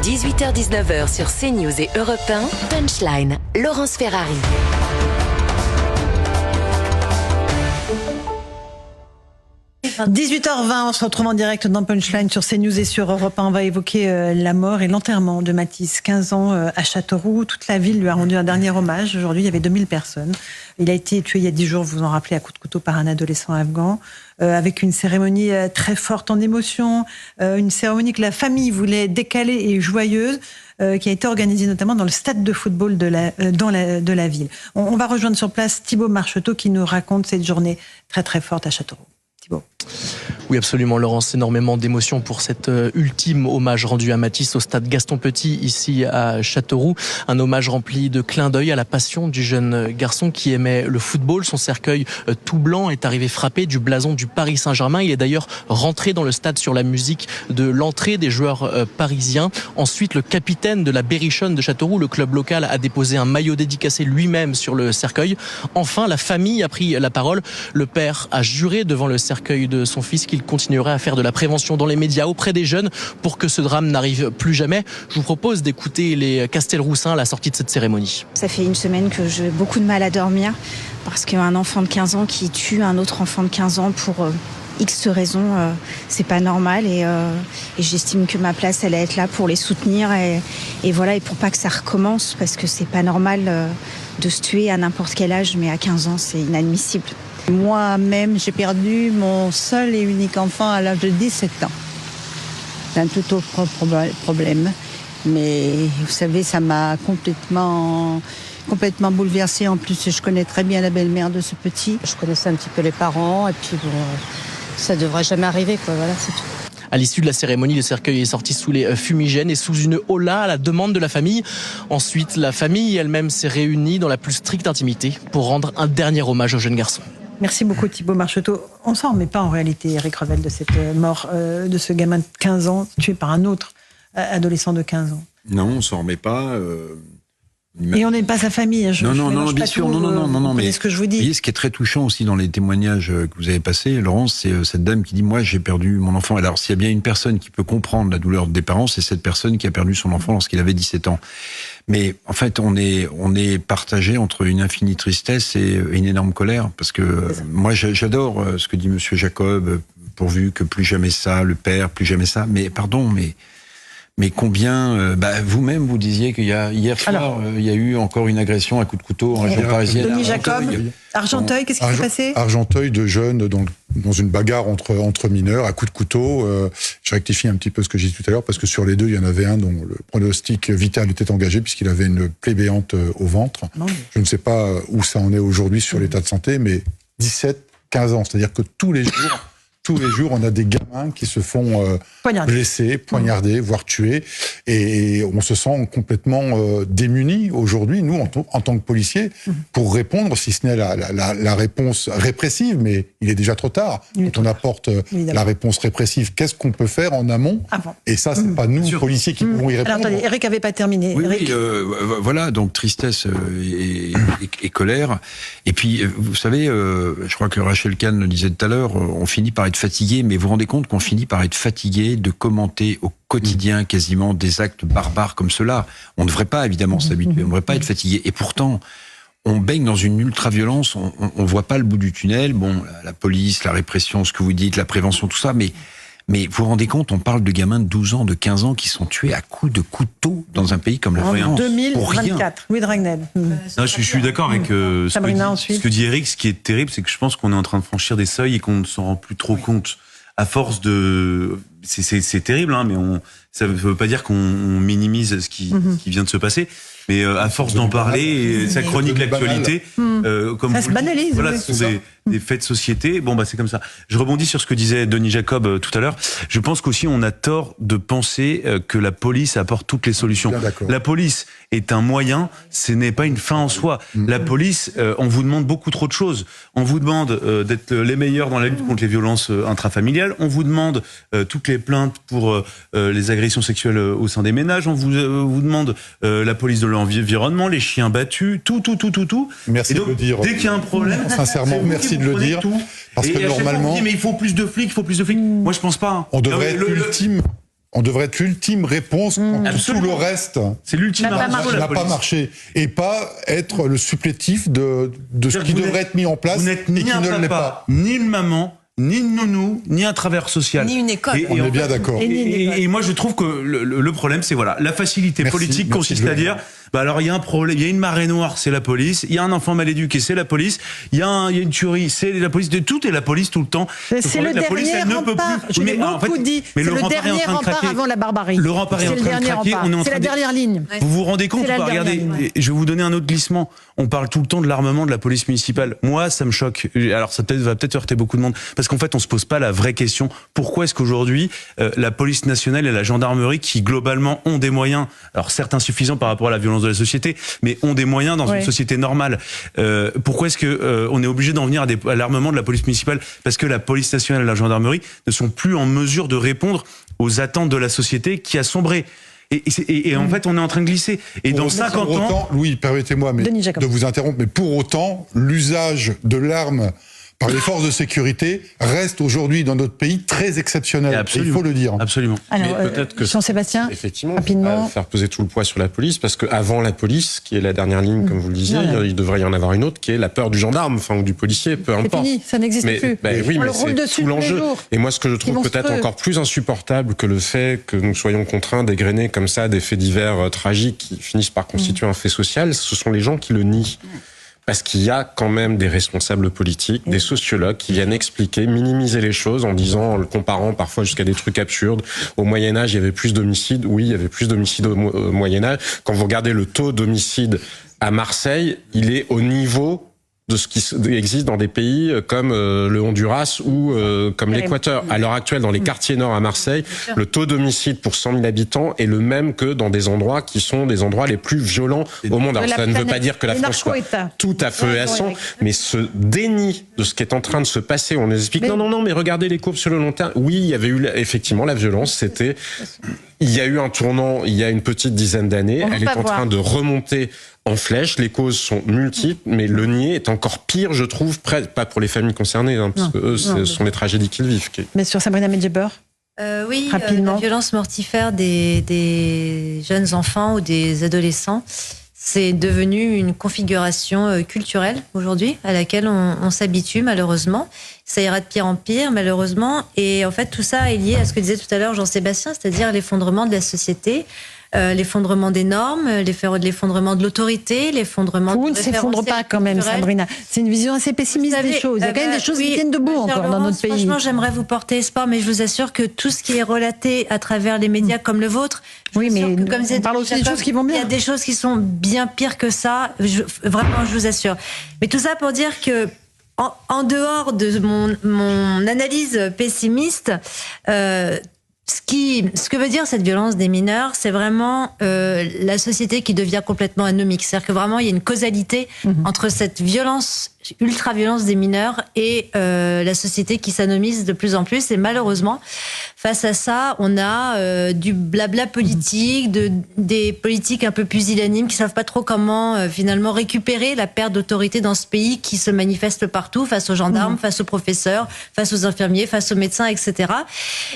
18h-19h sur CNews et Europe 1, Punchline, Laurence Ferrari. – 18h20, on se retrouve en direct dans Punchline sur CNews et sur Europe 1. On va évoquer la mort et l'enterrement de Mathis, 15 ans, à Châteauroux. Toute la ville lui a rendu un dernier hommage. Aujourd'hui, il y avait 2000 personnes. Il a été tué il y a 10 jours, vous vous en rappelez, à coups de couteau par un adolescent afghan, avec une cérémonie très forte en émotion, une cérémonie que la famille voulait décalée et joyeuse, qui a été organisée notamment dans le stade de football de la ville. On va rejoindre sur place Thibaut Marcheteau qui nous raconte cette journée très très forte à Châteauroux. Thibaut. Oui, absolument, Laurence. Énormément d'émotions pour cet ultime hommage rendu à Mathis au stade Gaston Petit, ici à Châteauroux. Un hommage rempli de clins d'œil à la passion du jeune garçon qui aimait le football. Son cercueil tout blanc est arrivé frappé du blason du Paris Saint-Germain. Il est d'ailleurs rentré dans le stade sur la musique de l'entrée des joueurs parisiens. Ensuite, le capitaine de la Berrichonne de Châteauroux, le club local, a déposé un maillot dédicacé lui-même sur le cercueil. Enfin, la famille a pris la parole. Le père a juré devant le cercueil de son fils qu'il continuerait à faire de la prévention dans les médias auprès des jeunes pour que ce drame n'arrive plus jamais. Je vous propose d'écouter les Castelroussins à la sortie de cette cérémonie. Ça fait une semaine que j'ai beaucoup de mal à dormir parce qu'un enfant de 15 ans qui tue un autre enfant de 15 ans pour X raisons, c'est pas normal et j'estime que ma place elle est être là pour les soutenir et voilà, et pour pas que ça recommence parce que c'est pas normal de se tuer à n'importe quel âge, mais à 15 ans c'est inadmissible. Moi-même, j'ai perdu mon seul et unique enfant à l'âge de 17 ans. C'est un tout autre problème. Mais vous savez, ça m'a complètement bouleversée. En plus, je connais très bien la belle-mère de ce petit. Je connaissais un petit peu les parents. Et puis, bon, ça devrait jamais arriver, quoi. Voilà, c'est tout. À l'issue de la cérémonie, le cercueil est sorti sous les fumigènes et sous une holla à la demande de la famille. Ensuite, la famille elle-même s'est réunie dans la plus stricte intimité pour rendre un dernier hommage au jeune garçon. Merci beaucoup Thibaut Marcheteau. On s'en remet pas en réalité, Eric Revel, de cette mort de ce gamin de 15 ans tué par un autre adolescent de 15 ans. Non, on s'en remet pas. Et on n'est pas sa famille. Non, bien sûr, non. Mais ce que je vous dis. Vous voyez, ce qui est très touchant aussi dans les témoignages que vous avez passés, Laurence, c'est cette dame qui dit, moi, j'ai perdu mon enfant. Alors, s'il y a bien une personne qui peut comprendre la douleur des parents, c'est cette personne qui a perdu son enfant lorsqu'il avait 17 ans. Mais en fait, on est partagé entre une infinie tristesse et une énorme colère, parce que moi, j'adore ce que dit Monsieur Jacob, pourvu que plus jamais ça, le père, plus jamais ça. Mais pardon, mais combien... vous-même, vous disiez qu'il y a hier soir, il y a eu encore une agression à coups de couteau en région parisienne. Denis Jacob, Argenteuil, qu'est-ce qui s'est passé ? Argenteuil, de jeunes dans une bagarre entre mineurs à coups de couteau. Je rectifie un petit peu ce que j'ai dit tout à l'heure, parce que sur les deux, il y en avait un dont le pronostic vital était engagé, puisqu'il avait une plaie béante au ventre. Je ne sais pas où ça en est aujourd'hui sur l'état de santé, mais 17, 15 ans, c'est-à-dire que tous les jours, on a des gamins qui se font blesser, poignarder, voire tuer. Et on se sent complètement démunis aujourd'hui, nous, en tant que policiers, pour répondre, si ce n'est la réponse répressive, mais il est déjà trop tard. Quand on apporte la réponse répressive, qu'est-ce qu'on peut faire en amont ? Et ça, c'est pas nous, policiers, qui pouvons y répondre. Alors, attendez, Eric n'avait pas terminé. Oui, voilà, donc tristesse et colère. Et puis, vous savez, je crois que Rachel Kahn le disait tout à l'heure, on finit par être fatigué, mais vous vous rendez compte qu'on finit par être fatigué de commenter au quotidien quasiment des actes barbares comme cela. On ne devrait pas évidemment s'habituer, on ne devrait pas être fatigué. Et pourtant, on baigne dans une ultra-violence, on voit pas le bout du tunnel. Bon, la police, la répression, ce que vous dites, la prévention, tout ça, mais vous vous rendez compte, on parle de gamins de 12 ans, de 15 ans qui sont tués à coups de couteau dans un pays comme la France. En 2024, Louis Dragnel. Non, je suis d'accord avec ce que dit Eric. Ce qui est terrible, c'est que je pense qu'on est en train de franchir des seuils et qu'on ne s'en rend plus trop compte. À force de... C'est terrible, hein, mais ça ne veut pas dire qu'on minimise ce qui vient de se passer. Mais à force d'en parler, ça chronique l'actualité. Comme ça se banalise. Voilà, ce sont des faits de société. Bon, c'est comme ça. Je rebondis sur ce que disait Denis Jacob tout à l'heure. Je pense qu'aussi on a tort de penser que la police apporte toutes les solutions. La police est un moyen, ce n'est pas une fin en soi. La police, on vous demande beaucoup trop de choses. On vous demande d'être les meilleurs dans la lutte contre les violences intrafamiliales. On vous demande toutes les plaintes pour les agressions sexuelles au sein des ménages. On vous demande la police de l'environnement, les chiens battus, tout. Merci et donc, de le dire. Dès qu'il y a un problème, sincèrement, merci merci de le dire. Tout. Parce que normalement, on dit, mais il faut plus de flics, Moi, je pense pas. Hein. On devrait être l'ultime réponse quand tout le reste c'est l'ultime n'a pas marché. Et pas être le supplétif de ce qui devrait être mis en place et qui ne l'est pas. Ni une maman, ni une nounou, ni un travailleur social. Ni une école. On est bien d'accord. Et moi, je trouve que le problème, c'est la facilité politique consiste à dire, alors il y a un problème, il y a une marée noire, c'est la police. Il y a un enfant mal éduqué, c'est la police. Il y a une tuerie, c'est la police. Tout est la police tout le temps. C'est le dernier rempart. Je l'ai beaucoup dit. C'est le dernier rempart avant la barbarie. Le rempart est en train de craquer. C'est la dernière ligne. Vous vous rendez compte? Regardez, je vais vous donner un autre glissement. On parle tout le temps de l'armement de la police municipale. Moi, ça me choque. Alors, ça va peut-être heurter beaucoup de monde, parce qu'en fait, on se pose pas la vraie question. Pourquoi est-ce qu'aujourd'hui, la police nationale et la gendarmerie, qui globalement ont des moyens, alors certes insuffisants par rapport à la violence de la société, mais ont des moyens dans une société normale, pourquoi est-ce que on est obligé d'en venir à l'armement de la police municipale? Parce que la police nationale et la gendarmerie ne sont plus en mesure de répondre aux attentes de la société qui a sombré. Et en fait, on est en train de glisser. Et dans 50 ans... Louis, permettez-moi de vous interrompre, mais pour autant, l'usage de l'arme par les forces de sécurité reste aujourd'hui dans notre pays très exceptionnel. Il faut le dire. Absolument. Alors, peut-être que Jean-Sébastien, effectivement, rapidement, faire peser tout le poids sur la police, parce qu'avant la police, qui est la dernière ligne, comme vous le disiez, il devrait y en avoir une autre, qui est la peur du gendarme, ou du policier, peu importe. C'est fini, ça n'existe plus. Oui, mais c'est tout l'enjeu. Et moi, ce que je trouve peut-être encore plus insupportable que le fait que nous soyons contraints d'égrener comme ça des faits divers tragiques qui finissent par constituer un fait social, ce sont les gens qui le nient. Parce qu'il y a quand même des responsables politiques, des sociologues qui viennent expliquer, minimiser les choses en disant, en le comparant parfois jusqu'à des trucs absurdes. Au Moyen-Âge, il y avait plus d'homicides. Oui, il y avait plus d'homicides au Moyen-Âge. Quand vous regardez le taux d'homicide à Marseille, il est au niveau de ce qui existe dans des pays comme le Honduras ou comme l'Équateur. À l'heure actuelle, dans les quartiers nord à Marseille, le taux d'homicide pour 100 000 habitants est le même que dans des endroits qui sont des endroits les plus violents au monde. Alors ça ne veut pas dire que la France soit tout à feu et à sang, mais ce déni de ce qui est en train de se passer, on nous explique non, mais regardez les courbes sur le long terme. Oui, il y avait eu effectivement la violence, il y a eu un tournant il y a une petite dizaine d'années, elle est en train de remonter en flèche, les causes sont multiples, mais le nier est encore pire, je trouve, pas pour les familles concernées, parce que eux, ce sont les tragédies qu'ils vivent. Mais sur Sabrina Medjeber, oui, la violence mortifère des jeunes enfants ou des adolescents, c'est devenu une configuration culturelle aujourd'hui à laquelle on s'habitue malheureusement. Ça ira de pire en pire malheureusement. Et en fait, tout ça est lié à ce que disait tout à l'heure Jean-Sébastien, c'est-à-dire l'effondrement de la société. L'effondrement des normes, l'effondrement de l'autorité, l'effondrement Tout ne s'effondre pas quand même, Sabrina. C'est une vision assez pessimiste des choses. Il y a quand même des choses qui tiennent debout encore dans notre pays. Franchement, j'aimerais vous porter espoir, mais je vous assure que tout ce qui est relaté à travers les médias comme le vôtre, comme on parle aussi des choses qui vont bien. Il y a des choses qui sont bien pires que ça. Vraiment, je vous assure. Mais tout ça pour dire que en dehors de mon analyse pessimiste, ce que veut dire cette violence des mineurs, c'est vraiment la société qui devient complètement anomique. C'est-à-dire que vraiment, il y a une causalité entre cette violence, ultra-violence des mineurs et la société qui s'anomise de plus en plus. Et malheureusement, face à ça, on a du blabla politique, des politiques un peu pusillanimes qui savent pas trop comment finalement récupérer la perte d'autorité dans ce pays qui se manifeste partout, face aux gendarmes, face aux professeurs, face aux infirmiers, face aux médecins, etc.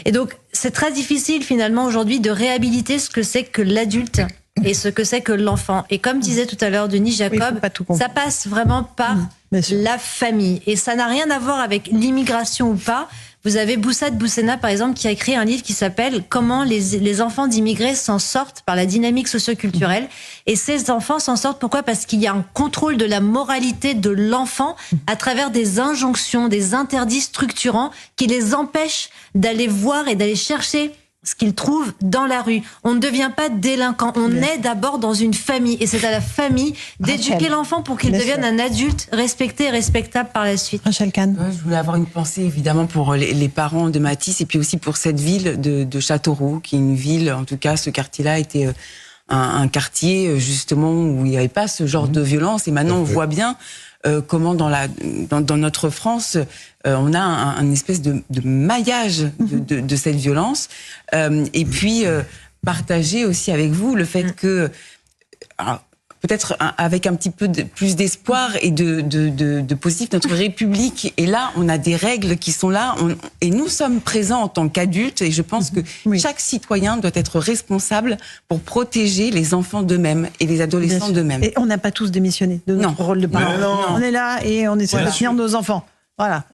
Et donc, c'est très difficile finalement aujourd'hui de réhabiliter ce que c'est que l'adulte et ce que c'est que l'enfant. Et comme disait tout à l'heure Denis Jacob, ça passe vraiment par la famille. Et ça n'a rien à voir avec l'immigration ou pas. Vous avez Boussad Boussena, par exemple, qui a écrit un livre qui s'appelle « Comment les enfants d'immigrés s'en sortent par la dynamique socioculturelle ». Et ces enfants s'en sortent, pourquoi ? Parce qu'il y a un contrôle de la moralité de l'enfant à travers des injonctions, des interdits structurants qui les empêchent d'aller voir et d'aller chercher ce qu'ils trouvent dans la rue. On ne devient pas délinquant, on est d'abord dans une famille. Et c'est à la famille d'éduquer l'enfant pour qu'il devienne un adulte respecté et respectable par la suite. Rachel Kahn. Je voulais avoir une pensée évidemment pour les parents de Mathis et puis aussi pour cette ville de Châteauroux, qui est une ville, en tout cas ce quartier-là était un quartier justement où il n'y avait pas ce genre de violence. Et maintenant on voit bien comment dans notre France, on a un espèce de maillage de cette violence. Et puis, partager aussi avec vous le fait que... Alors, peut-être avec un petit peu plus d'espoir et de positif, notre République est là, on a des règles qui sont là, et nous sommes présents en tant qu'adultes, et je pense que chaque citoyen doit être responsable pour protéger les enfants d'eux-mêmes et les adolescents d'eux-mêmes. Et on n'a pas tous démissionné de notre rôle de parents. On est là et on essaie de tenir nos enfants. Voilà.